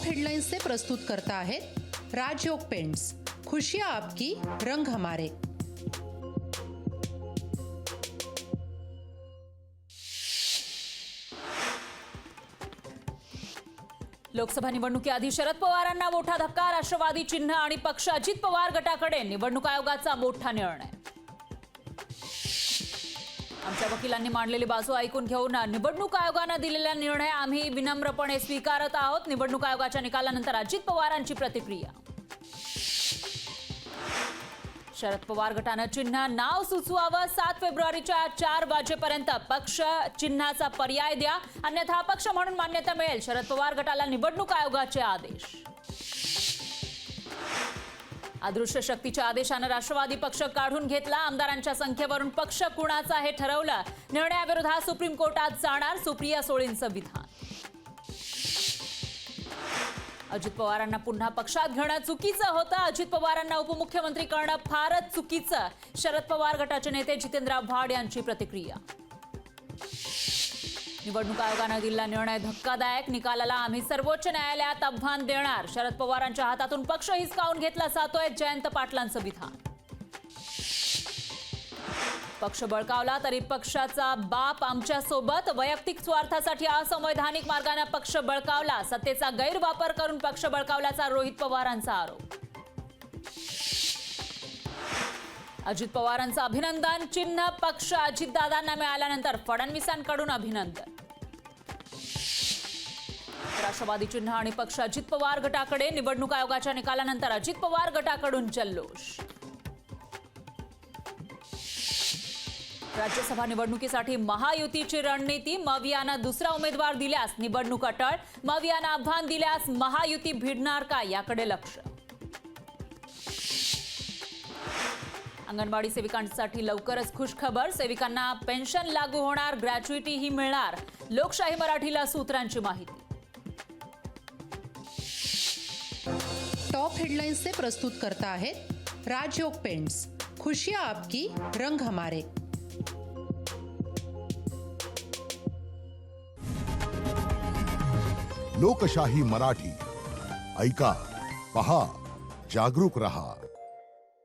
Top headlines से प्रस्तुत करता है राजयोग पेंट्स, खुशियां आपकी, रंग हमारे। लोकसभा निवडणुकीआधी शरद पवारांना मोठा धक्का, राष्ट्रवादी चिन्ह आणि पक्ष अजित पवार गटाकडे, निवडणूक आयोगाचा मोठा निर्णय। आमच्या वकिलांनी मांडलेली बाजू ऐकून घेऊन निवडणूक आयोगाने दिलेला निर्णय आम्ही विनम्रपणे स्वीकारत आहोत। निवडणूक आयोगाच्या निकालानंतर अजित पवारांची प्रतिक्रिया। शरद पवार गटानं चिन्ह नाव सुचवावं, 7 फेब्रुवारीच्या 4 वाजेपर्यंत पक्ष चिन्हाचा पर्याय द्या, अन्यथा पक्ष म्हणून मान्यता मिळेल। शरद पवार गटाला निवडणूक आयोगाचे आदेश। अदृश्य शक्तीच्या आदेशाने राष्ट्रवादी पक्ष काढून घेतला, आमदारांच्या संख्येवरून पक्ष कुणाचा हे ठरवलं। निर्णयाविरोधात सुप्रीम कोर्टात जाणार, सुप्रिया सुळेंचं विधान। अजित पवारांना पुन्हा पक्षात घेणं चुकीचं होतं, अजित पवारांना उपमुख्यमंत्री करणं फारच चुकीचं, शरद पवार गटाचे नेते जितेंद्र आव्हाड यांची प्रतिक्रिया। निवडणूक आयोगाने दिलेला निर्णय धक्कादायक, निकालाला आम्ही सर्वोच्च न्यायालयात आव्हान देणार, शरद पवारांच्या हातातून पक्ष हिसकावून घेतला जातोय, जयंत पाटलांचं विधान। पक्ष बळकावला तरी पक्षाचा बाप आमच्या सोबत, वैयक्तिक स्वार्थासाठी असंवैधानिक मार्गाने पक्ष बळकावला, सत्तेचा गैरवापर करून पक्ष बळकावल्याचा रोहित पवारांचा आरोप। अजित पवारांचं अभिनंदन, चिन्ह पक्ष अजितदादांना मिळाल्यानंतर फडणवीसांकडून अभिनंदन। राष्ट्रवादी चिन्ह आणि पक्ष अजित पवार गटाकडे, निवडणूक आयोगाच्या निकालानंतर अजित पवार गटाकडून जल्लोष। राज्यसभा निवडणुकीसाठी महायुतीची रणनीती, मवियानं दुसरा उमेदवार दिल्यास निवडणूक अटळ, मवियानं आव्हान दिल्यास महायुती भिडणार का याकडे लक्ष। अंगणवाडी सेविकांसाठी लवकरच खुशखबर, सेविकांना पेन्शन लागू होणार, ग्रॅच्युइटी ही मिळणार, लोकशाही मराठीला सूत्रांची माहिती। टॉप हेडलाइन्स से प्रस्तुत करता है राजयोग पेंट्स, खुशियां आपकी, रंग हमारे। लोकशाही मराठी ऐका, पहा, जागरूक रहा।